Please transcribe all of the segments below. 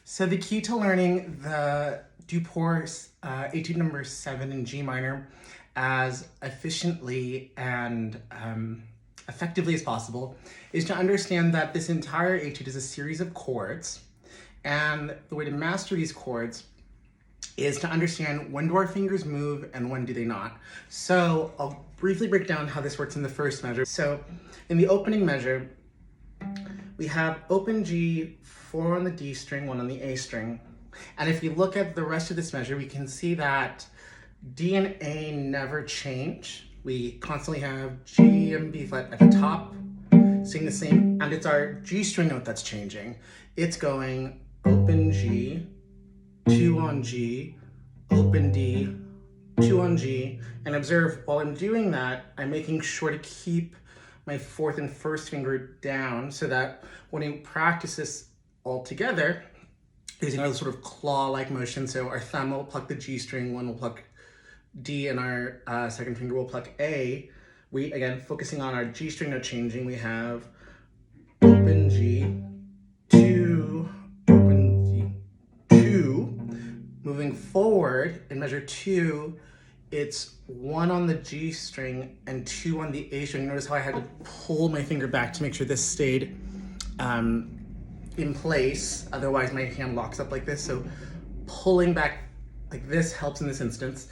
So the key to learning the Duport Etude number 7 in G minor as efficiently and effectively as possible is to understand that this entire etude is a series of chords, and the way to master these chords is to understand when do our fingers move and when do they not. So I'll briefly break down how this works in the first measure. So in the opening measure, we have open G, 4 on the D string, 1 on the A string. And if you look at the rest of this measure, we can see that D and A never change. We constantly have G and B flat at the top, staying the same, and it's our G string note that's changing. It's going open G, 2 on G, open D, 2 on G, and observe while I'm doing that, I'm making sure to keep my fourth and first finger down so that when you practice this all together, there's another sort of claw-like motion. So our thumb will pluck the G string, one will pluck D, and our second finger will pluck A. We, again, focusing on our G string note changing, we have open G, 2, open G, 2. Moving forward in measure 2, it's 1 on the G string and 2 on the A string. Notice how I had to pull my finger back to make sure this stayed in place. Otherwise my hand locks up like this. So pulling back like this helps in this instance.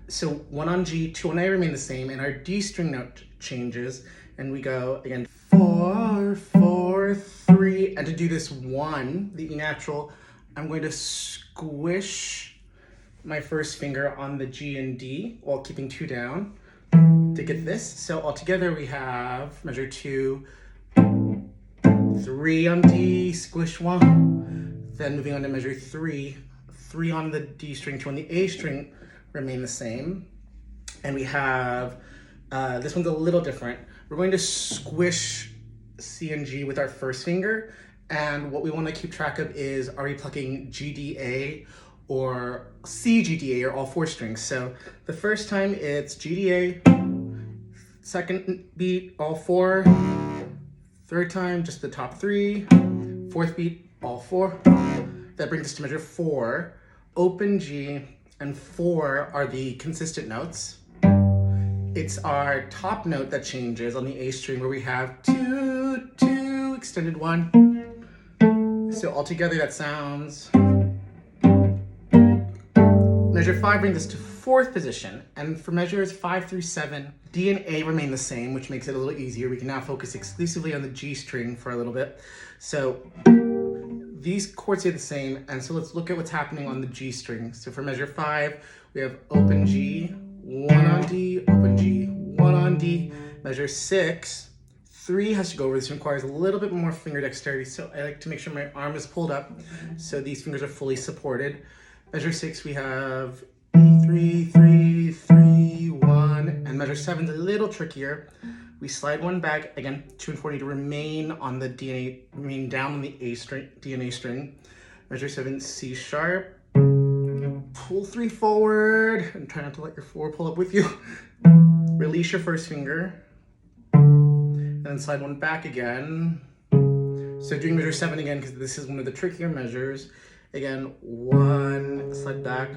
So 1 on G, 2 on A remain the same, and our D string note changes. And we go again, 4, 4, 3. And to do this 1, the E natural, I'm going to squish my first finger on the G and D while keeping 2 down to get this. So altogether we have measure 2, 3 on D, squish 1. Then moving on to measure 3, 3 on the D string, 2 on the A string remain the same. And we have, this one's a little different. We're going to squish C and G with our first finger. And what we want to keep track of is, are we plucking G, D, A, or C, G, D, A, or all 4 strings. So the first time it's G, D, A, second beat, all 4, third time, just the top 3, fourth beat, all 4. That brings us to measure 4. Open G and 4 are the consistent notes. It's our top note that changes on the A string where we have 2, 2, extended 1. So altogether that sounds. Measure 5 brings us to 4th position, and for measures 5 through 7, D and A remain the same, which makes it a little easier. We can now focus exclusively on the G string for a little bit. So these chords stay the same, and so let's look at what's happening on the G string. So for measure 5, we have open G, 1 on D, open G, 1 on D. Measure 6, 3 has to go over. This requires a little bit more finger dexterity, so I like to make sure my arm is pulled up so these fingers are fully supported. Measure 6, we have E, 3, 3, 3, 1, and measure 7 is a little trickier. We slide 1 back, again, 2 and 4 need to remain on the D and A, remain down on the A string, D and A string. Measure 7, C sharp, pull 3 forward, and try not to let your 4 pull up with you. Release your first finger, and then slide 1 back again. So doing measure 7 again, because this is one of the trickier measures. Again, 1, slide back,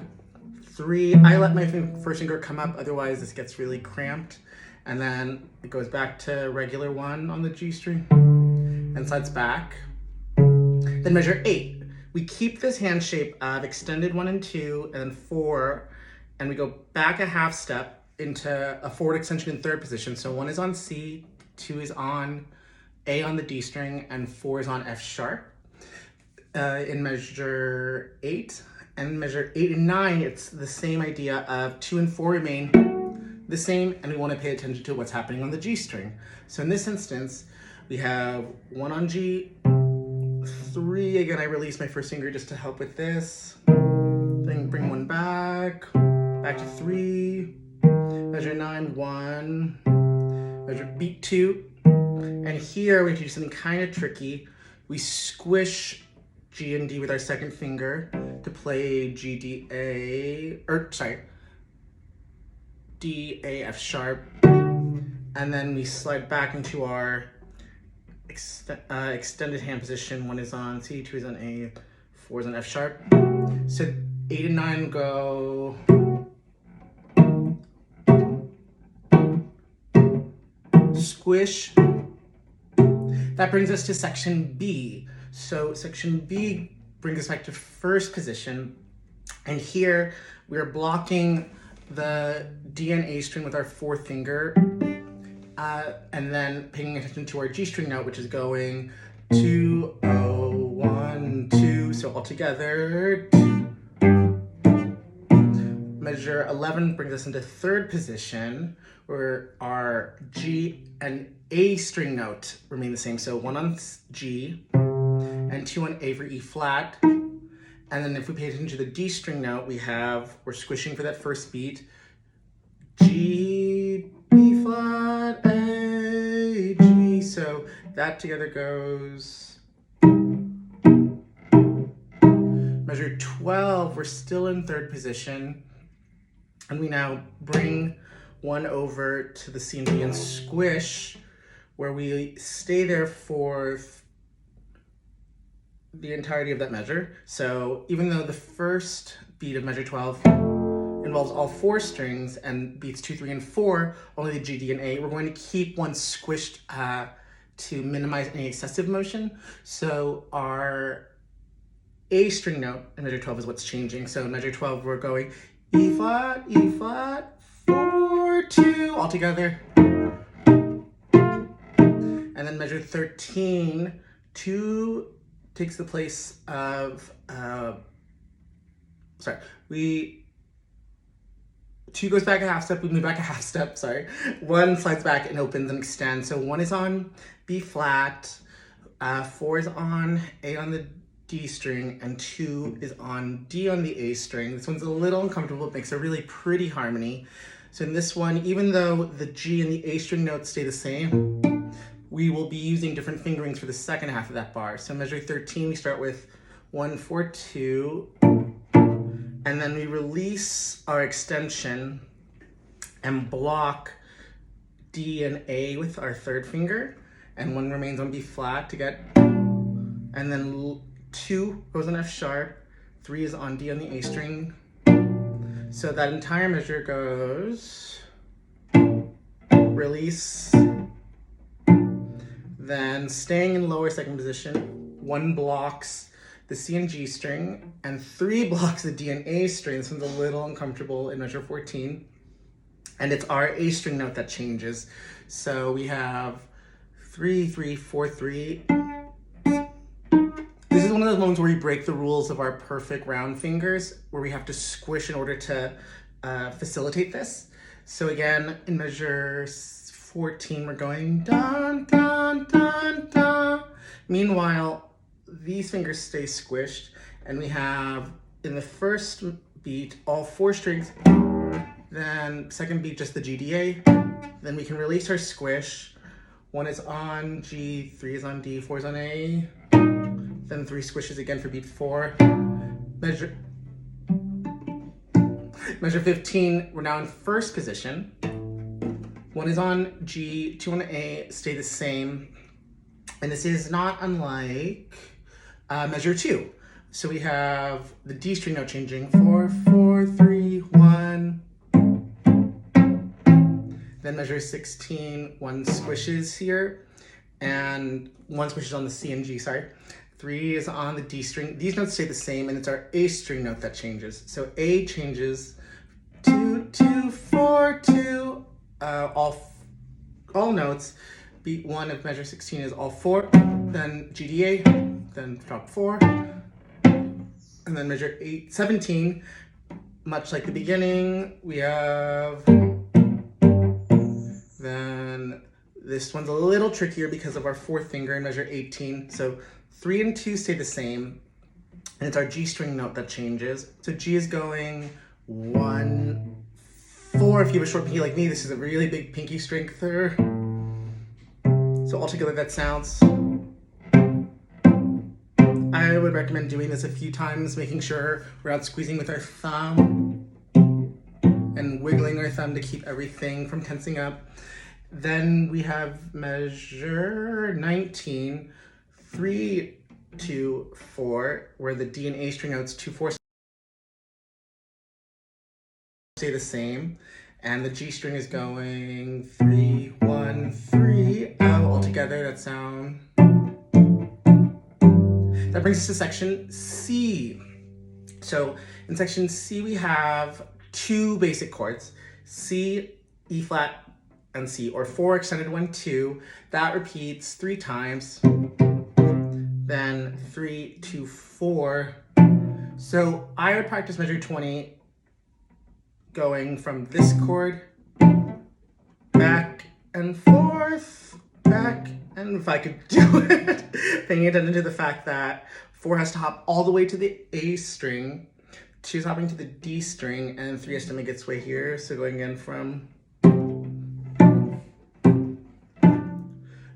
3. I let my first finger come up, otherwise this gets really cramped. And then it goes back to regular 1 on the G string and slides back. Then measure 8. We keep this hand shape of extended 1 and 2 and then 4, and we go back a half step into a forward extension in 3rd position. So 1 is on C, 2 is on A on the D string, and 4 is on F sharp. In measure 8 and measure 8 and 9, it's the same idea of 2 and 4 remain the same, and we want to pay attention to what's happening on the G string. So in this instance, we have 1 on G, 3, again, I release my first finger just to help with this. Then bring 1 back, back to 3, measure 9, 1, measure beat 2, and here we have to do something kind of tricky. We squish G and D with our second finger to play G, D, A, D, A, F sharp. And then we slide back into our extended hand position. 1 is on C, 2 is on A, 4's on F sharp. So 8 and 9 go squish. That brings us to section B. So section B brings us back to first position. And here we are blocking the D and A string with our fourth finger, and then paying attention to our G string note, which is going 2, 0, 1, 2. So all together. Measure 11 brings us into third position, where our G and A string note remain the same. So 1 on G and 2 on A for E flat. And then if we pay attention to the D string note, we're squishing for that first beat. G, B flat, A, G. So that together goes. Measure 12, we're still in third position. And we now bring 1 over to the C and D and squish, where we stay there for the entirety of that measure. So even though the first beat of measure 12 involves all 4 strings and beats 2, 3, and 4, only the G, D, and A, we're going to keep 1 squished to minimize any excessive motion. So our A string note in measure 12 is what's changing. So in measure 12, we're going E flat, 4, 2, all together. And then measure 13, 2 takes the place of, 2 goes back a half step, we move back a half step, 1 slides back and opens and extends. So 1 is on B flat, 4 is on A on the D string, and 2 is on D on the A string. This one's a little uncomfortable, it makes a really pretty harmony. So in this one, even though the G and the A string notes stay the same, we will be using different fingerings for the second half of that bar. So measure 13, we start with 1, 4, 2, and then we release our extension and block D and A with our third finger, and 1 remains on B flat to get, and then 2 goes on F sharp, 3 is on D on the A string. So that entire measure goes release, then staying in lower second position, 1 blocks the C and G string, and 3 blocks the D and A string. This one's a little uncomfortable in measure 14. And it's our A string note that changes. So we have 3, 3, 4, 3. This is one of those moments where we break the rules of our perfect round fingers, where we have to squish in order to facilitate this. So again, in measure 14, we're going dun, dun, dun, dun. Meanwhile, these fingers stay squished, and we have, in the first beat, all 4 strings, then second beat, just the G, D, A. Then we can release our squish. 1 is on G, 3 is on D, 4 is on A. Then 3 squishes again for beat 4. Measure 15, we're now in first position. 1 is on G, 2 on A, stay the same. And this is not unlike measure 2. So we have the D string note changing, 4, 4, 3, 1. Then measure 16, 1 squishes here, and 1 squishes on the C and G, 3 is on the D string. These notes stay the same, and it's our A string note that changes. So A changes 2, 2, 4, 2, all notes. Beat 1 of measure 16 is all 4, then G, D, A, then drop 4, and then measure 17, much like the beginning, we have, then this one's a little trickier because of our 4th finger in measure 18. So 3 and 2 stay the same, and it's our G string note that changes. So G is going 1, 4. If you have a short pinky like me, this is a really big pinky strengther. So altogether that sounds, I would recommend doing this a few times, making sure we're not squeezing with our thumb and wiggling our thumb to keep everything from tensing up. Then we have measure 19, 3 2, 4, where the D and A string notes 2, 4 stay the same, and the G string is going 3, 1, 3. All together, that sound. That brings us to section C. So in section C, we have 2 basic chords, C, E flat, and C, or 4 extended 1, 2. That repeats 3 times. Then 3, 2, 4. So I would practice measure 20 going from this chord back and forth, back, and if I could do it, paying attention to the fact that 4 has to hop all the way to the A string, 2 is hopping to the D string, and 3 has to make its way here. So going again from,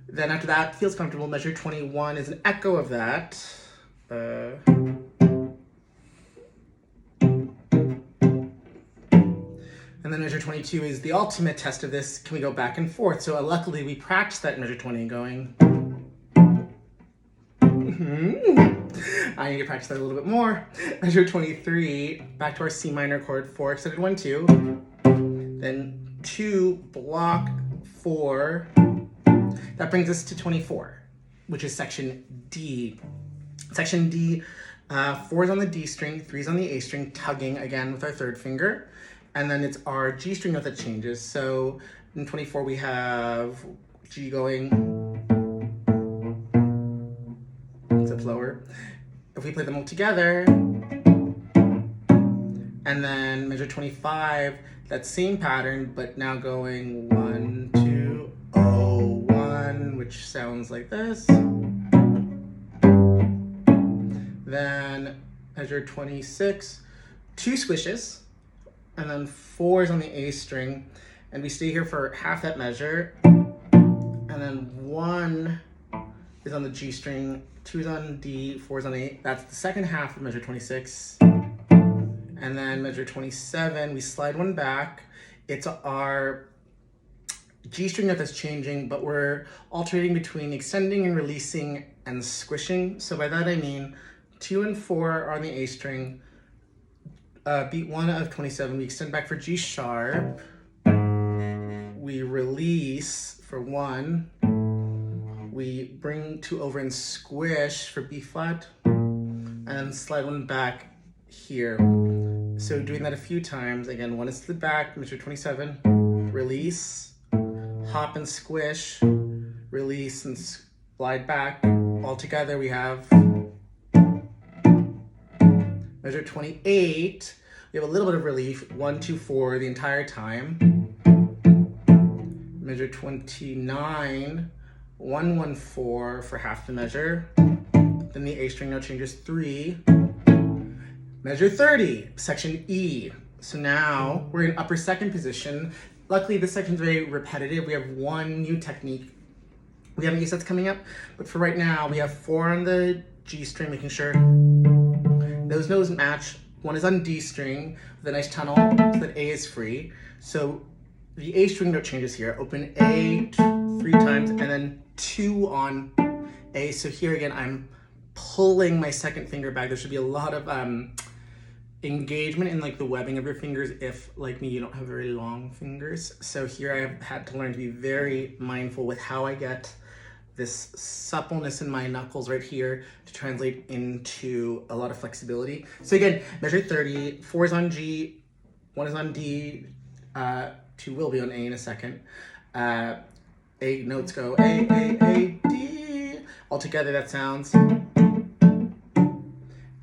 then after that, feels comfortable. Measure 21 is an echo of that. And then measure 22 is the ultimate test of this. Can we go back and forth? So luckily we practiced that in measure 20 going. I need to practice that a little bit more. Measure 23, back to our C minor chord, 4 extended 1, 2. Then 2 block 4. That brings us to 24, which is section D. Section D, 4 is on the D string, 3 is on the A string, tugging again with our 3rd finger. And then it's our G string note that changes. So in 24, we have G going, it's lower. If we play them all together, and then measure 25, that same pattern, but now going 1, 2, 0, 1, which sounds like this. Then measure 26, 2 squishes, and then 4 is on the A string, and we stay here for half that measure, and then 1 is on the G string, 2 is on D, 4 is on A. That's the second half of measure 26. And then measure 27, we slide 1 back. It's our G string note that's changing, but we're alternating between extending and releasing and squishing. So by that I mean 2 and 4 are on the A string. Beat 1 of 27, we extend back for G sharp. We release for 1. We bring 2 over and squish for B flat, and then slide 1 back here. So doing that a few times. Again, 1 is to the back, measure 27, release, hop and squish, release and slide back. All together we have measure 28. We have a little bit of relief, 1, 2, 4 the entire time. Measure 29, 1, 1, 4 for half the measure. Then the A string note changes 3. Measure 30, section E. So now we're in upper 2nd position. Luckily, this section is very repetitive. We have 1 new technique. We have A sets coming up, but for right now, we have 4 on the G string, making sure those notes match. 1 is on D string with a nice tunnel so that A is free. So the A string note changes here. Open A 3 times and then 2 on A. So here again, I'm pulling my 2nd finger back. There should be a lot of engagement in like the webbing of your fingers if, like me, you don't have very long fingers. So here I've had to learn to be very mindful with how I get this suppleness in my knuckles right here to translate into a lot of flexibility. So again, measure 30, 4 is on G, 1 is on D, 2 will be on A in a second. A notes go A, D. All together that sounds.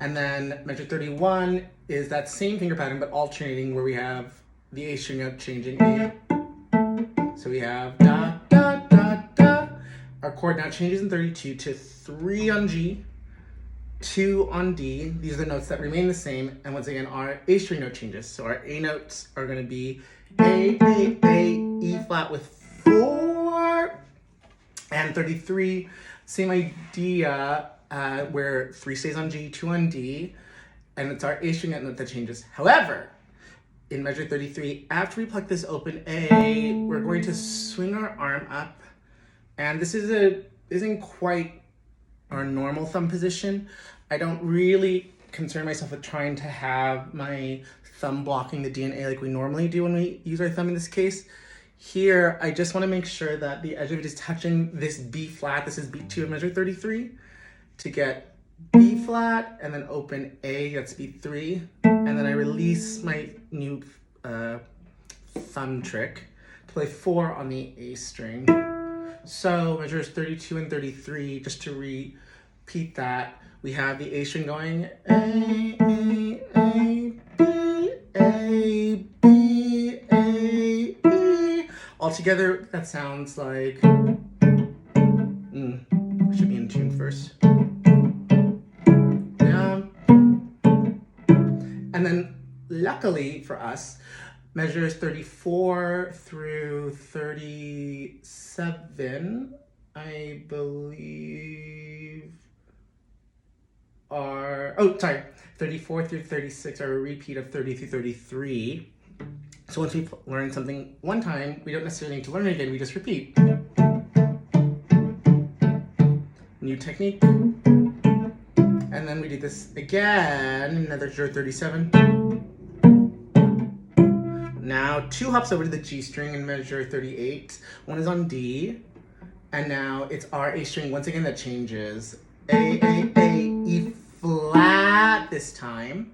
And then measure 31 is that same finger pattern, but alternating where we have the A string note changing A. So we have da, da, da, da. Our chord now changes in 32 to 3 on G, 2 on D. These are the notes that remain the same. And once again, our A string note changes. So our A notes are going to be A, E flat with 4. And 33, same idea, where 3 stays on G, 2 on D. And it's our A string note that changes. However, in measure 33, after we pluck this open A, we're going to swing our arm up. And this isn't quite our normal thumb position. I don't really concern myself with trying to have my thumb blocking the D and A like we normally do when we use our thumb in this case. Here, I just want to make sure that the edge of it is touching this B flat. This is beat 2 of measure 33 to get B flat and then open A, that's beat 3. And then I release my new thumb trick to play 4 on the A string. So measures 32 and 33, just to repeat that, we have the A string going A, B, A, B, A, E. Altogether, that sounds like, should be in tune first. Yeah. And then luckily for us, measures 34 through 37, I believe, are, 34 through 36 are a repeat of 30 through 33. So once we've learned something one time, we don't necessarily need to learn it again, we just repeat. New technique. And then we do this again, another measure 37. Now 2 hops over to the G string in measure 38. 1 is on D, and now it's our A string once again that changes. A, E flat this time.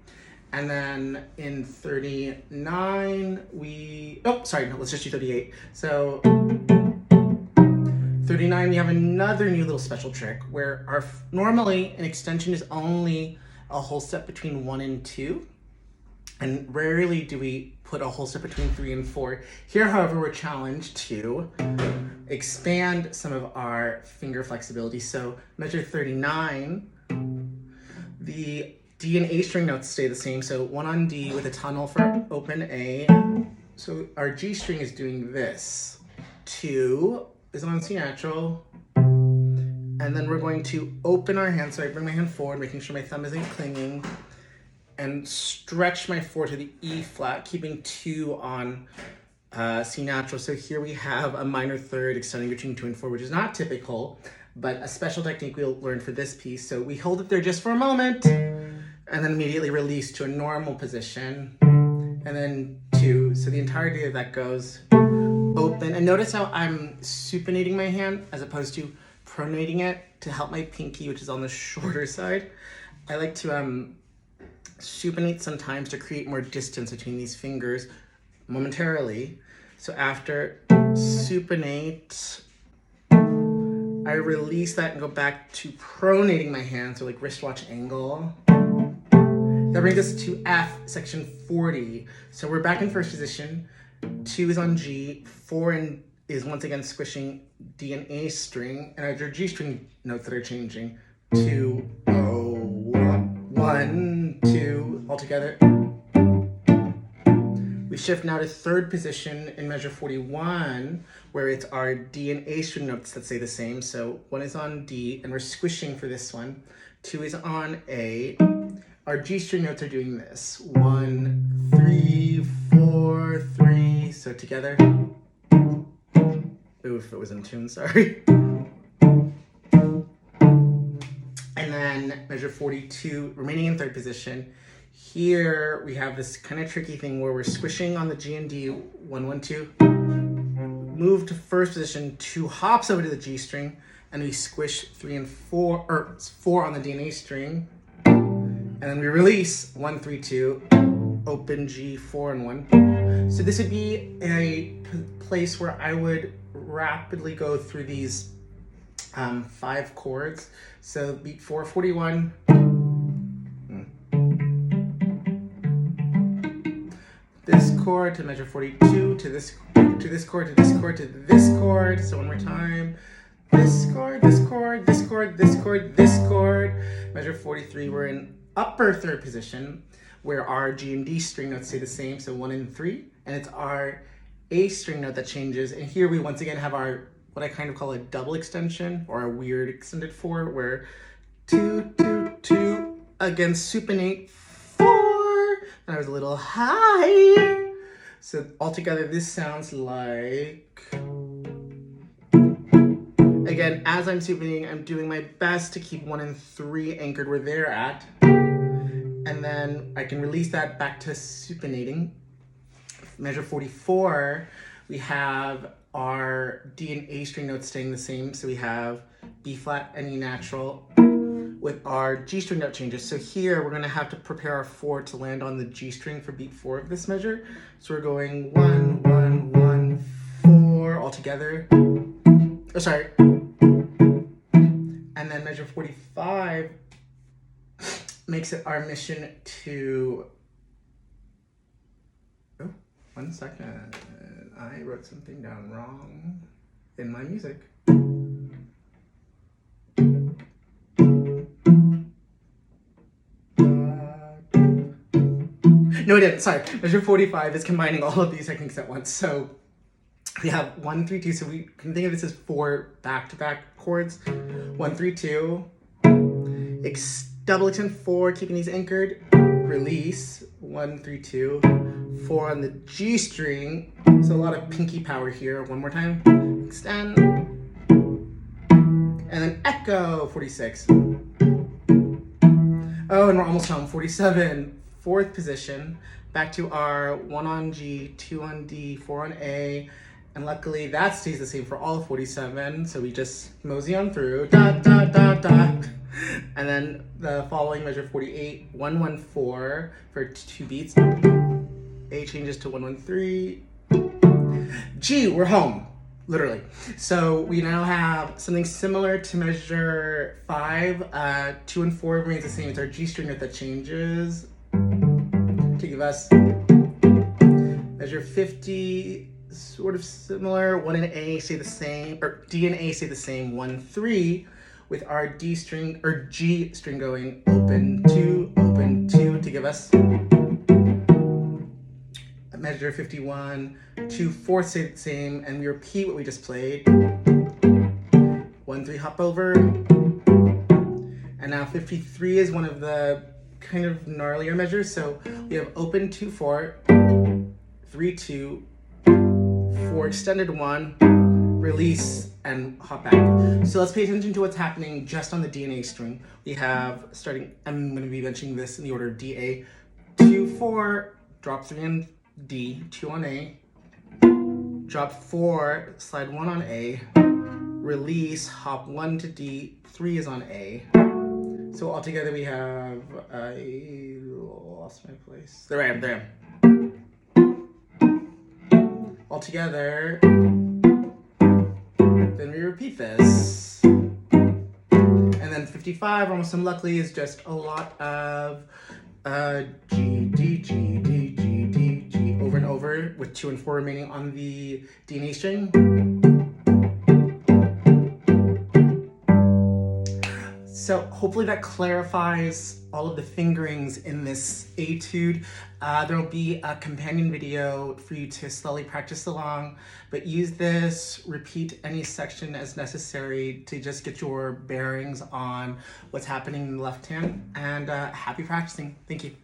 And then in 39, let's just do 38. So 39, we have another new little special trick where normally an extension is only a whole step between 1 and 2. And rarely do we put a whole step between 3 and 4. Here, however, we're challenged to expand some of our finger flexibility. So measure 39, the D and A string notes stay the same. So 1 on D with a tunnel for open A. So our G string is doing this. 2 is on C natural. And then we're going to open our hand. So I bring my hand forward, making sure my thumb isn't clinging, and stretch my 4 to the E flat, keeping 2 on C natural. So here we have a minor third extending between 2 and 4, which is not typical, but a special technique we'll learn for this piece. So we hold it there just for a moment, and then immediately release to a normal position, and then 2. So the entirety of that goes open. And notice how I'm supinating my hand as opposed to pronating it to help my pinky, which is on the shorter side. I like to supinate sometimes to create more distance between these fingers momentarily. So after supinate, I release that and go back to pronating my hand, so like wristwatch angle. That brings us to F, section 40. So we're back in first position. 2 is on G, 4 is once again squishing D and A string, and our G string notes that are changing. 2, 1, 2, all together. We shift now to third position in measure 41, where it's our D and A string notes that stay the same. So 1 is on D, and we're squishing for this one. 2 is on A. Our G string notes are doing this. 1, 3, 4, 3. So together. Oof, it was in tune, sorry. And then measure 42, remaining in third position. Here we have this kind of tricky thing where we're squishing on the G and D, 1, 1, 2. Move to first position, 2 hops over to the G string, and we squish 3 and 4, or 4 on the D and A string. And then we release 1, 3, 2, open G, 4 and 1. So this would be a place where I would rapidly go through these 5 chords. So beat 4, 41. This chord to measure 42, to this chord, to this chord, to this chord. So one more time. This chord, this chord, this chord, this chord, this chord. Measure 43, we're in upper third position where our G and D string notes stay the same, so 1 and 3, and it's our A string note that changes. And here we once again have our, what I kind of call a double extension, or a weird extended 4, where 2, 2, 2, again supinate 4, and I was a little high. So altogether this sounds like, and Again, as I'm supinating, I'm doing my best to keep 1 and 3 anchored where they're at. And then I can release that back to supinating. Measure 44, we have our D and A string notes staying the same. So we have B flat and E natural with our G string note changes. So here we're gonna have to prepare our 4 to land on the G string for beat 4 of this measure. So we're going 1, 1, 1, 4 all together. Oh, sorry. And then measure 45 makes it our mission to, oh, 1 second. I wrote something down wrong in my music. No, I didn't. Sorry. Measure 45 is combining all of these techniques at once. So we have 1, 3, 2. So we can think of this as 4 back-to-back chords. 1, 3, 2. Double extend 4, keeping these anchored. Release. 1, 3, 2. 4 on the G string. So a lot of pinky power here. One more time. Extend. And then echo. 46. Oh, and we're almost home. 47. 4th position, back to our 1 on G, 2 on D, 4 on A, and luckily that stays the same for all 47, so we just mosey on through, da, da, da, da. And then the following measure 48, 1, 1, 4 for 2 beats, A changes to 1, 1, 3, G, we're home, literally. So we now have something similar to measure 5, 2 and 4 remains the same, it's our G string note that changes, to give us measure 50, sort of similar. 1 and A stay the same, or D and A stay the same. 1, 3, with our D string or G string going open 2 to give us measure 51. 2, 4 stay the same, and we repeat what we just played. 1, 3 hop over, and now 53 is one of the kind of gnarlier measures. So we have open 2, 4, 3, 2, 4 extended 1, release, and hop back. So let's pay attention to what's happening just on the D and A string. We have starting, I'm going to be mentioning this in the order of D, A, 2, 4, drop 3 on D, 2 on A, drop 4, slide 1 on A, release, hop 1 to D, 3 is on A. So altogether we have, I lost my place. There I am. Altogether, then we repeat this. And then 55, almost unluckily, is just a lot of G, D, G, D, G, D, G, over and over, with 2 and 4 remaining on the D and A string. So hopefully that clarifies all of the fingerings in this etude. There will be a companion video for you to slowly practice along, but use this, repeat any section as necessary to just get your bearings on what's happening in the left hand, and happy practicing. Thank you.